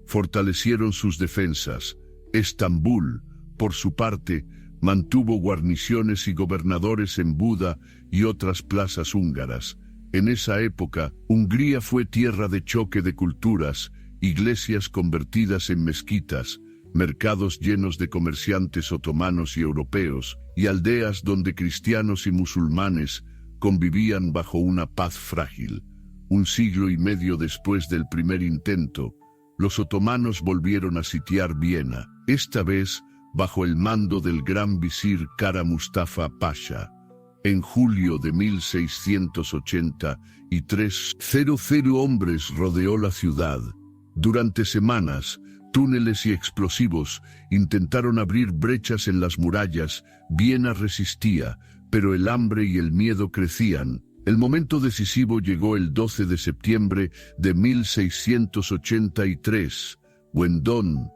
fortalecieron sus defensas. Estambul, por su parte, mantuvo guarniciones y gobernadores en Buda y otras plazas húngaras. En esa época, Hungría fue tierra de choque de culturas, iglesias convertidas en mezquitas, mercados llenos de comerciantes otomanos y europeos, y aldeas donde cristianos y musulmanes convivían bajo una paz frágil. 1 siglo y medio después del primer intento, los otomanos volvieron a sitiar Viena, esta vez bajo el mando del gran visir Kara Mustafa Pasha. En julio de 1683, 00 hombres rodeó la ciudad. Durante semanas, túneles y explosivos intentaron abrir brechas en las murallas. Viena resistía, pero el hambre y el miedo crecían. El momento decisivo llegó el 12 de septiembre de 1683. Wendon,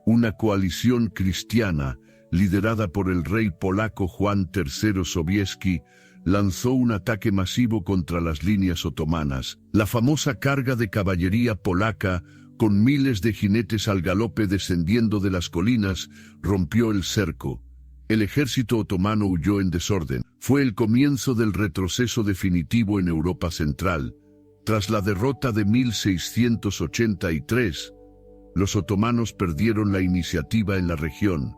una coalición cristiana, liderada por el rey polaco Juan III Sobieski, lanzó un ataque masivo contra las líneas otomanas. La famosa carga de caballería polaca, con miles de jinetes al galope descendiendo de las colinas, rompió el cerco. El ejército otomano huyó en desorden. Fue el comienzo del retroceso definitivo en Europa Central. Tras la derrota de 1683, los otomanos perdieron la iniciativa en la región.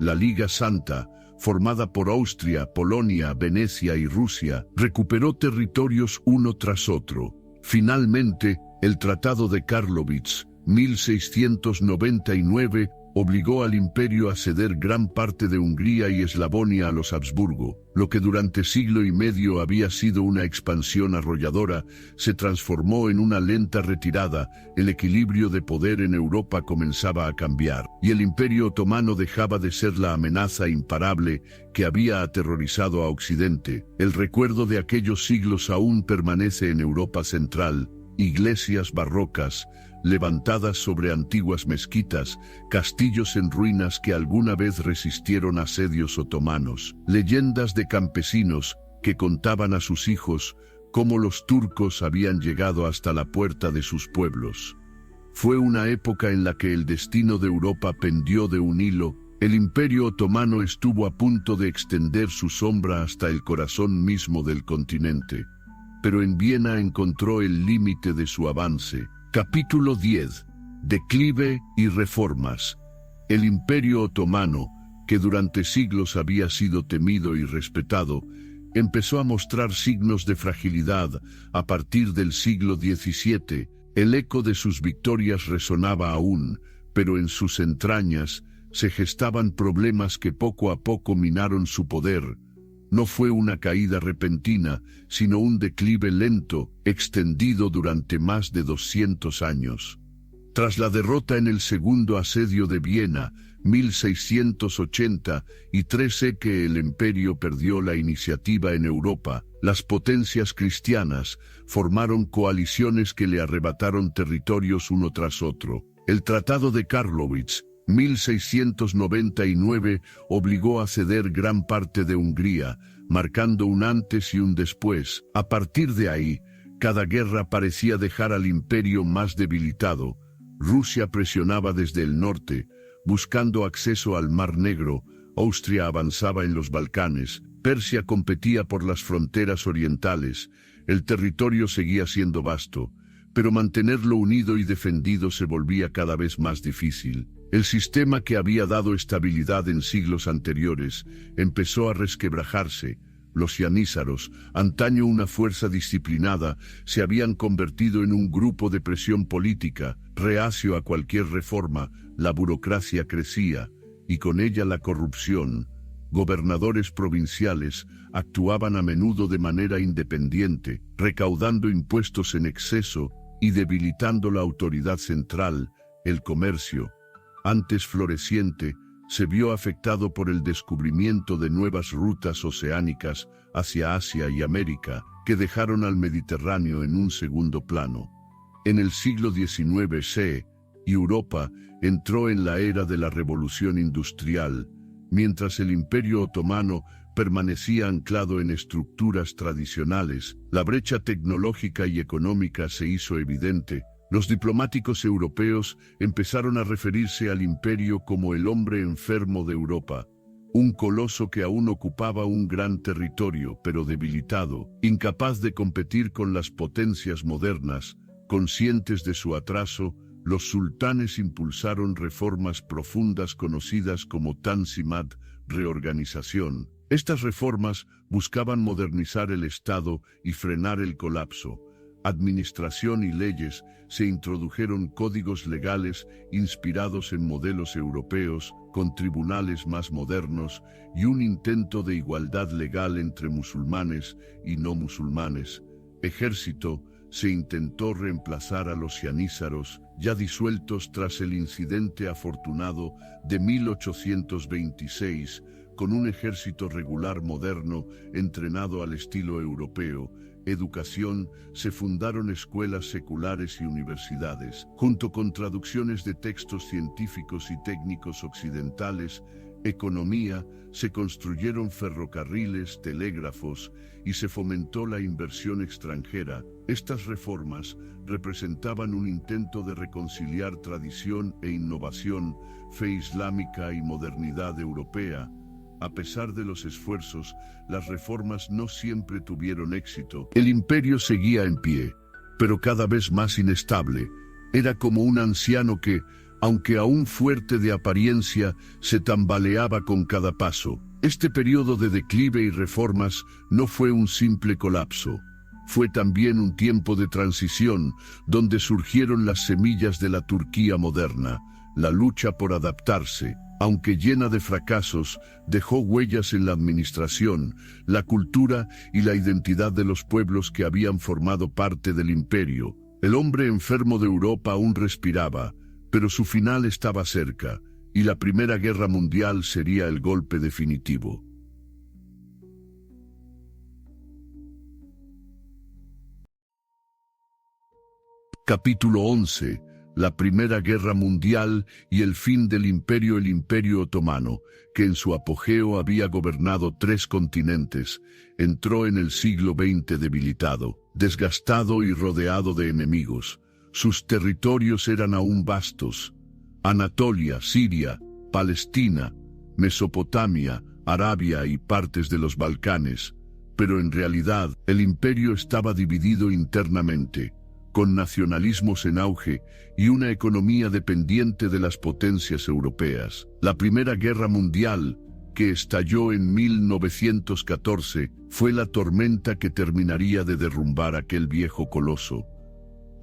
La Liga Santa, formada por Austria, Polonia, Venecia y Rusia, recuperó territorios uno tras otro. Finalmente, el Tratado de Karlowitz, 1699, obligó al imperio a ceder gran parte de Hungría y Eslavonia a los Habsburgo. Lo que durante siglo y medio había sido una expansión arrolladora, se transformó en una lenta retirada. El equilibrio de poder en Europa comenzaba a cambiar, y el imperio otomano dejaba de ser la amenaza imparable que había aterrorizado a Occidente. El recuerdo de aquellos siglos aún permanece en Europa Central. Iglesias barrocas, levantadas sobre antiguas mezquitas, castillos en ruinas que alguna vez resistieron asedios otomanos, leyendas de campesinos que contaban a sus hijos cómo los turcos habían llegado hasta la puerta de sus pueblos. Fue una época en la que el destino de Europa pendió de un hilo. El Imperio Otomano estuvo a punto de extender su sombra hasta el corazón mismo del continente, pero en Viena encontró el límite de su avance. Capítulo 10. Declive y reformas. El Imperio Otomano, que durante siglos había sido temido y respetado, empezó a mostrar signos de fragilidad a partir del siglo XVII. El eco de sus victorias resonaba aún, pero en sus entrañas se gestaban problemas que poco a poco minaron su poder. No fue una caída repentina, sino un declive lento, extendido durante más de 200 años. Tras la derrota en el segundo asedio de Viena, 1683, que el imperio perdió la iniciativa en Europa, las potencias cristianas formaron coaliciones que le arrebataron territorios uno tras otro. El Tratado de Karlowitz, 1699, obligó a ceder gran parte de Hungría, marcando un antes y un después. A partir de ahí, cada guerra parecía dejar al imperio más debilitado. Rusia presionaba desde el norte, buscando acceso al Mar Negro. Austria avanzaba en los Balcanes, Persia competía por las fronteras orientales. El territorio seguía siendo vasto, pero mantenerlo unido y defendido se volvía cada vez más difícil. El sistema que había dado estabilidad en siglos anteriores empezó a resquebrajarse. Los yanízaros, antaño una fuerza disciplinada, se habían convertido en un grupo de presión política, reacio a cualquier reforma. La burocracia crecía, y con ella la corrupción. Gobernadores provinciales actuaban a menudo de manera independiente, recaudando impuestos en exceso y debilitando la autoridad central. El comercio, antes floreciente, se vio afectado por el descubrimiento de nuevas rutas oceánicas hacia Asia y América, que dejaron al Mediterráneo en un segundo plano. En el siglo XIX Europa entró en la era de la revolución industrial, mientras el Imperio Otomano permanecía anclado en estructuras tradicionales. La brecha tecnológica y económica se hizo evidente. Los diplomáticos europeos empezaron a referirse al imperio como el hombre enfermo de Europa, un coloso que aún ocupaba un gran territorio, pero debilitado, incapaz de competir con las potencias modernas. Conscientes de su atraso, los sultanes impulsaron reformas profundas conocidas como Tanzimat, reorganización. Estas reformas buscaban modernizar el Estado y frenar el colapso. Administración y leyes, se introdujeron códigos legales inspirados en modelos europeos, con tribunales más modernos y un intento de igualdad legal entre musulmanes y no musulmanes. Ejército, se intentó reemplazar a los yanízaros, ya disueltos tras el incidente afortunado de 1826, con un ejército regular moderno entrenado al estilo europeo. Educación, se fundaron escuelas seculares y universidades, junto con traducciones de textos científicos y técnicos occidentales. Economía, se construyeron ferrocarriles, telégrafos, y se fomentó la inversión extranjera. Estas reformas representaban un intento de reconciliar tradición e innovación, fe islámica y modernidad europea. A pesar de los esfuerzos, las reformas no siempre tuvieron éxito. El imperio seguía en pie, pero cada vez más inestable. Era como un anciano que, aunque aún fuerte de apariencia, se tambaleaba con cada paso. Este periodo de declive y reformas no fue un simple colapso. Fue también un tiempo de transición, donde surgieron las semillas de la Turquía moderna. La lucha por adaptarse, aunque llena de fracasos, dejó huellas en la administración, la cultura y la identidad de los pueblos que habían formado parte del imperio. El hombre enfermo de Europa aún respiraba, pero su final estaba cerca, y la Primera Guerra Mundial sería el golpe definitivo. Capítulo 11. La Primera Guerra Mundial y el fin del imperio. El Imperio Otomano, que en su apogeo había gobernado 3 continentes, entró en el siglo XX debilitado, desgastado y rodeado de enemigos. Sus territorios eran aún vastos: Anatolia, Siria, Palestina, Mesopotamia, Arabia y partes de los Balcanes. Pero en realidad, el imperio estaba dividido internamente, con nacionalismos en auge y una economía dependiente de las potencias europeas. La Primera Guerra Mundial, que estalló en 1914, fue la tormenta que terminaría de derrumbar aquel viejo coloso.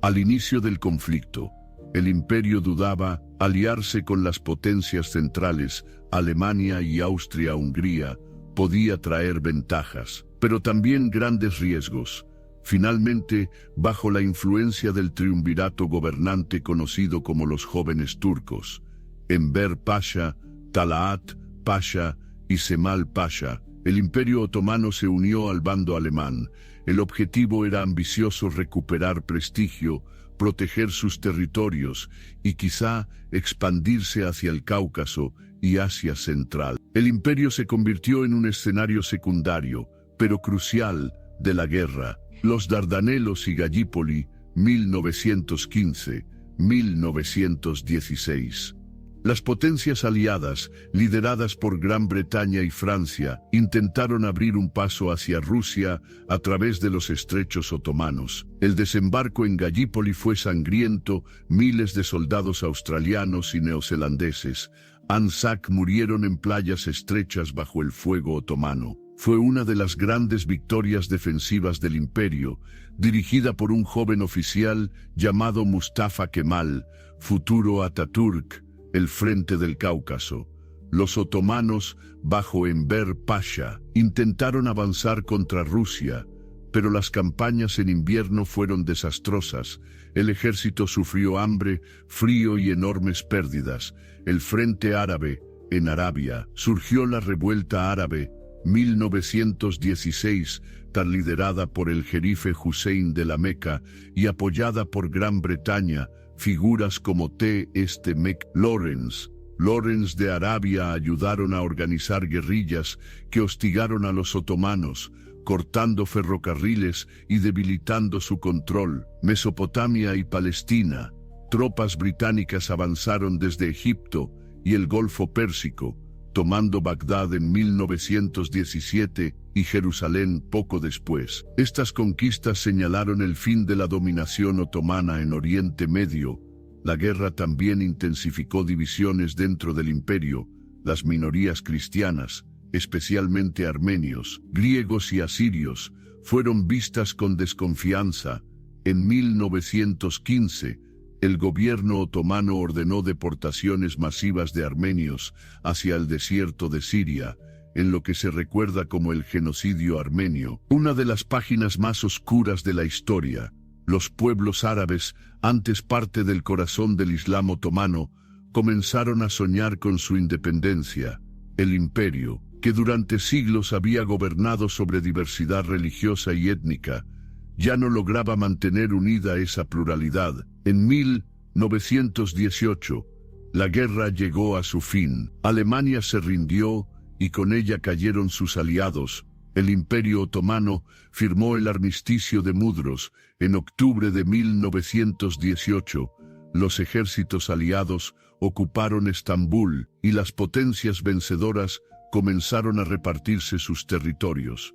Al inicio del conflicto, el imperio dudaba. Aliarse con las potencias centrales, Alemania y Austria-Hungría, podía traer ventajas, pero también grandes riesgos. Finalmente, bajo la influencia del triunvirato gobernante conocido como los jóvenes turcos, Enver Pasha, Talaat Pasha y Cemal Pasha, el Imperio Otomano se unió al bando alemán. El objetivo era ambicioso: recuperar prestigio, proteger sus territorios y quizá expandirse hacia el Cáucaso y Asia Central. El imperio se convirtió en un escenario secundario, pero crucial, de la guerra. Los Dardanelos y Gallipoli, 1915, 1916. Las potencias aliadas, lideradas por Gran Bretaña y Francia, intentaron abrir un paso hacia Rusia a través de los estrechos otomanos. El desembarco en Gallipoli fue sangriento, miles de soldados australianos y neozelandeses, Anzac murieron en playas estrechas bajo el fuego otomano. Fue una de las grandes victorias defensivas del imperio, dirigida por un joven oficial llamado Mustafa Kemal, futuro Atatürk, el frente del Cáucaso. Los otomanos, bajo Enver Pasha, intentaron avanzar contra Rusia, pero las campañas en invierno fueron desastrosas. El ejército sufrió hambre, frío y enormes pérdidas. El Frente Árabe, en Arabia, surgió la Revuelta Árabe, 1916, tan liderada por el jerife Hussein de la Meca y apoyada por Gran Bretaña. Figuras como Lawrence de Arabia ayudaron a organizar guerrillas que hostigaron a los otomanos, cortando ferrocarriles y debilitando su control. Mesopotamia y Palestina. Tropas británicas avanzaron desde Egipto y el Golfo Pérsico, tomando Bagdad en 1917 y Jerusalén poco después. Estas conquistas señalaron el fin de la dominación otomana en Oriente Medio. La guerra también intensificó divisiones dentro del imperio. Las minorías cristianas, especialmente armenios, griegos y asirios, fueron vistas con desconfianza. En 1915, el gobierno otomano ordenó deportaciones masivas de armenios hacia el desierto de Siria, en lo que se recuerda como el genocidio armenio. Una de las páginas más oscuras de la historia. Los pueblos árabes, antes parte del corazón del Islam otomano, comenzaron a soñar con su independencia. El imperio, que durante siglos había gobernado sobre diversidad religiosa y étnica, ya no lograba mantener unida esa pluralidad. En 1918, la guerra llegó a su fin. Alemania se rindió y con ella cayeron sus aliados. El Imperio Otomano firmó el armisticio de Mudros en octubre de 1918. Los ejércitos aliados ocuparon Estambul y las potencias vencedoras comenzaron a repartirse sus territorios.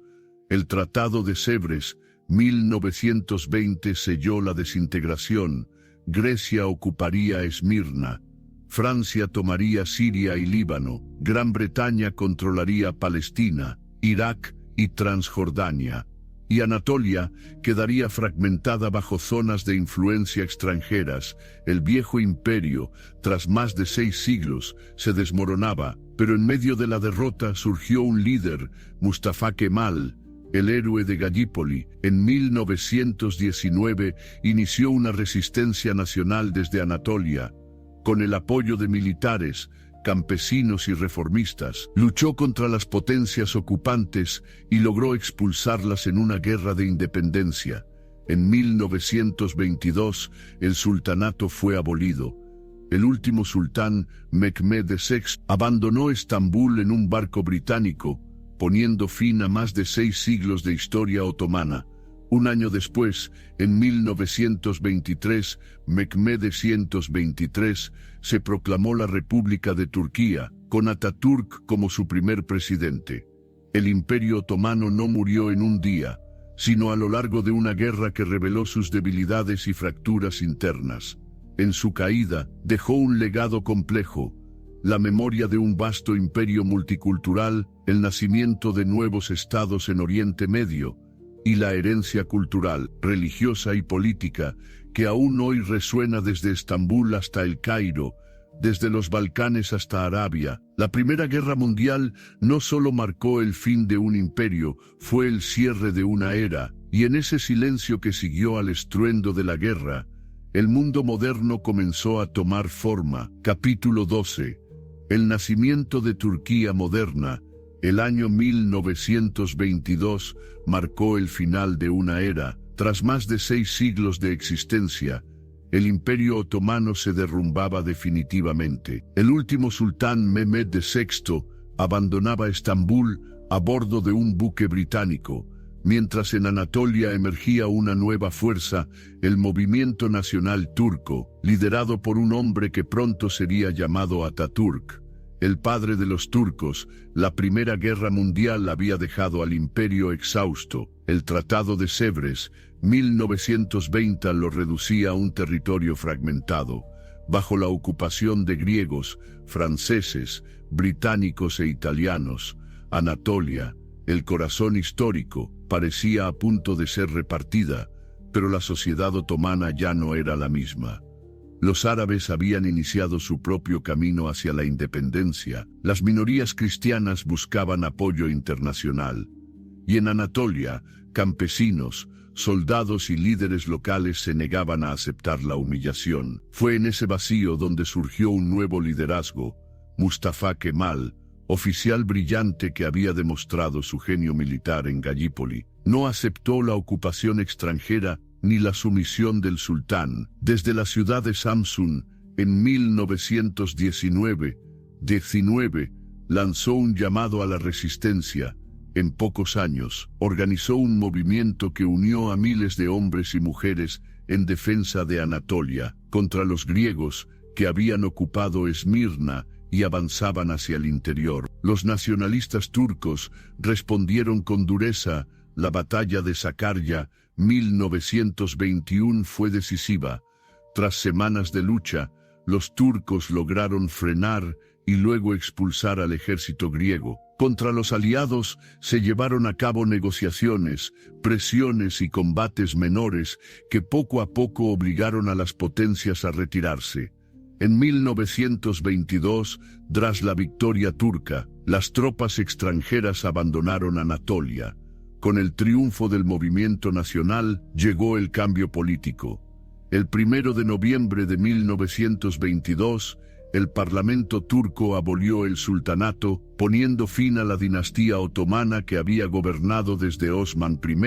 El Tratado de Sèvres, 1920, selló la desintegración. Grecia ocuparía Esmirna. Francia tomaría Siria y Líbano. Gran Bretaña controlaría Palestina, Irak y Transjordania. Y Anatolia quedaría fragmentada bajo zonas de influencia extranjeras. El viejo imperio, tras más de 6 siglos, se desmoronaba, pero en medio de la derrota surgió un líder, Mustafa Kemal, el héroe de Gallipoli. En 1919 inició una resistencia nacional desde Anatolia. Con el apoyo de militares, campesinos y reformistas, luchó contra las potencias ocupantes y logró expulsarlas en una guerra de independencia. En 1922, el sultanato fue abolido. El último sultán, Mehmed VI, abandonó Estambul en un barco británico, poniendo fin a más de 6 siglos de historia otomana. Un año después, en 1923, Mehmed XXIII se proclamó la República de Turquía, con Atatürk como su primer presidente. El Imperio Otomano no murió en un día, sino a lo largo de una guerra que reveló sus debilidades y fracturas internas. En su caída, dejó un legado complejo: la memoria de un vasto imperio multicultural, el nacimiento de nuevos estados en Oriente Medio, y la herencia cultural, religiosa y política, que aún hoy resuena desde Estambul hasta El Cairo, desde los Balcanes hasta Arabia. La Primera Guerra Mundial no solo marcó el fin de un imperio, fue el cierre de una era, y en ese silencio que siguió al estruendo de la guerra, el mundo moderno comenzó a tomar forma. Capítulo 12. El nacimiento de Turquía moderna. El año 1922 marcó el final de una era. Tras más de 6 siglos de existencia, el Imperio Otomano se derrumbaba definitivamente. El último sultán, Mehmed VI, abandonaba Estambul a bordo de un buque británico. Mientras en Anatolia emergía una nueva fuerza, el movimiento nacional turco, liderado por un hombre que pronto sería llamado Atatürk, el padre de los turcos. La Primera Guerra Mundial había dejado al imperio exhausto. El Tratado de Sèvres, 1920, lo reducía a un territorio fragmentado, bajo la ocupación de griegos, franceses, británicos e italianos. Anatolia, el corazón histórico, parecía a punto de ser repartida, pero la sociedad otomana ya no era la misma. Los árabes habían iniciado su propio camino hacia la independencia, las minorías cristianas buscaban apoyo internacional, y en Anatolia, campesinos, soldados y líderes locales se negaban a aceptar la humillación. Fue en ese vacío donde surgió un nuevo liderazgo. Mustafa Kemal, oficial brillante que había demostrado su genio militar en Gallipoli, no aceptó la ocupación extranjera ni la sumisión del sultán. Desde la ciudad de Samsun, en 1919, lanzó un llamado a la resistencia. En pocos años, organizó un movimiento que unió a miles de hombres y mujeres en defensa de Anatolia, contra los griegos que habían ocupado Esmirna y avanzaban hacia el interior. Los nacionalistas turcos respondieron con dureza. La batalla de Sakarya, 1921, fue decisiva. Tras semanas de lucha, los turcos lograron frenar y luego expulsar al ejército griego. Contra los aliados se llevaron a cabo negociaciones, presiones y combates menores que poco a poco obligaron a las potencias a retirarse. En 1922, tras la victoria turca, las tropas extranjeras abandonaron Anatolia. Con el triunfo del movimiento nacional, llegó el cambio político. El 1 de noviembre de 1922, el Parlamento turco abolió el sultanato, poniendo fin a la dinastía otomana que había gobernado desde Osman I.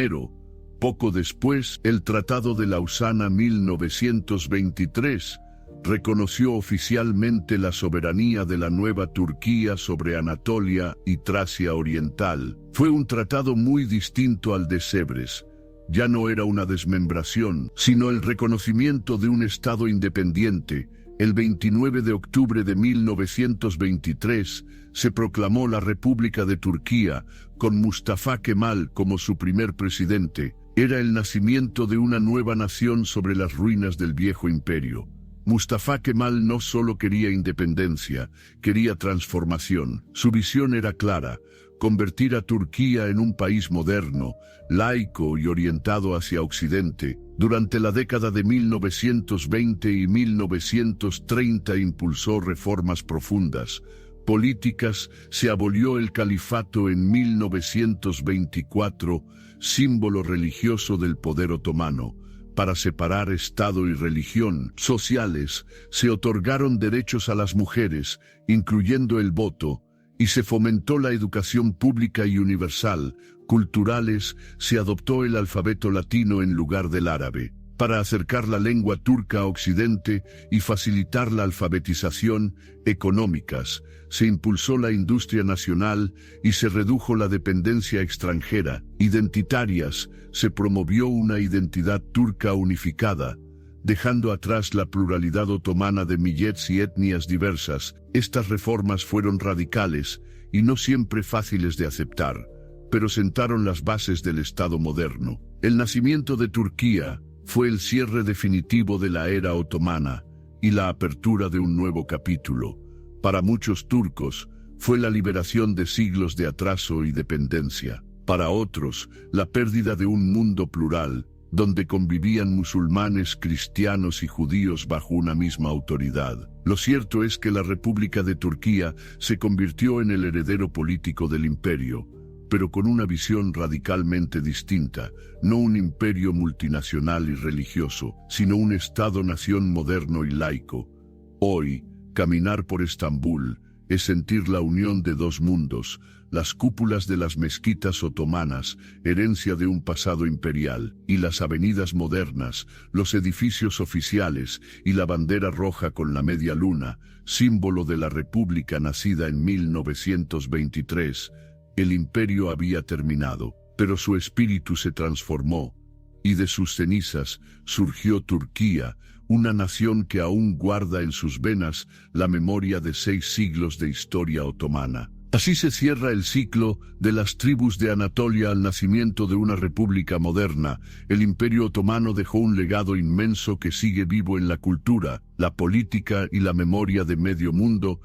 Poco después, el Tratado de Lausana, 1923, reconoció oficialmente la soberanía de la nueva Turquía sobre Anatolia y Tracia Oriental. Fue un tratado muy distinto al de Sèvres. Ya no era una desmembración, sino el reconocimiento de un Estado independiente. El 29 de octubre de 1923 se proclamó la República de Turquía, con Mustafa Kemal como su primer presidente. Era el nacimiento de una nueva nación sobre las ruinas del viejo imperio. Mustafa Kemal no solo quería independencia, quería transformación. Su visión era clara: convertir a Turquía en un país moderno, laico y orientado hacia Occidente. Durante la década de 1920 y 1930 impulsó reformas profundas, políticas. Se abolió el califato en 1924, símbolo religioso del poder otomano. Para separar Estado y religión, sociales, se otorgaron derechos a las mujeres, incluyendo el voto, y se fomentó la educación pública y universal. Culturales, se adoptó el alfabeto latino en lugar del árabe, para acercar la lengua turca a Occidente y facilitar la alfabetización. Económicas, se impulsó la industria nacional y se redujo la dependencia extranjera. Identitarias, se promovió una identidad turca unificada, dejando atrás la pluralidad otomana de millets y etnias diversas. Estas reformas fueron radicales y no siempre fáciles de aceptar, pero sentaron las bases del Estado moderno. El nacimiento de Turquía fue el cierre definitivo de la era otomana y la apertura de un nuevo capítulo. Para muchos turcos, fue la liberación de siglos de atraso y dependencia. Para otros, la pérdida de un mundo plural, donde convivían musulmanes, cristianos y judíos bajo una misma autoridad. Lo cierto es que la República de Turquía se convirtió en el heredero político del imperio, pero con una visión radicalmente distinta: no un imperio multinacional y religioso, sino un Estado-nación moderno y laico. Hoy, caminar por Estambul es sentir la unión de dos mundos: las cúpulas de las mezquitas otomanas, herencia de un pasado imperial, y las avenidas modernas, los edificios oficiales y la bandera roja con la media luna, símbolo de la República nacida en 1923. El imperio había terminado, pero su espíritu se transformó, y de sus cenizas surgió Turquía, una nación que aún guarda en sus venas la memoria de 6 siglos de historia otomana. Así se cierra el ciclo de las tribus de Anatolia al nacimiento de una república moderna. El Imperio Otomano dejó un legado inmenso que sigue vivo en la cultura, la política y la memoria de medio mundo,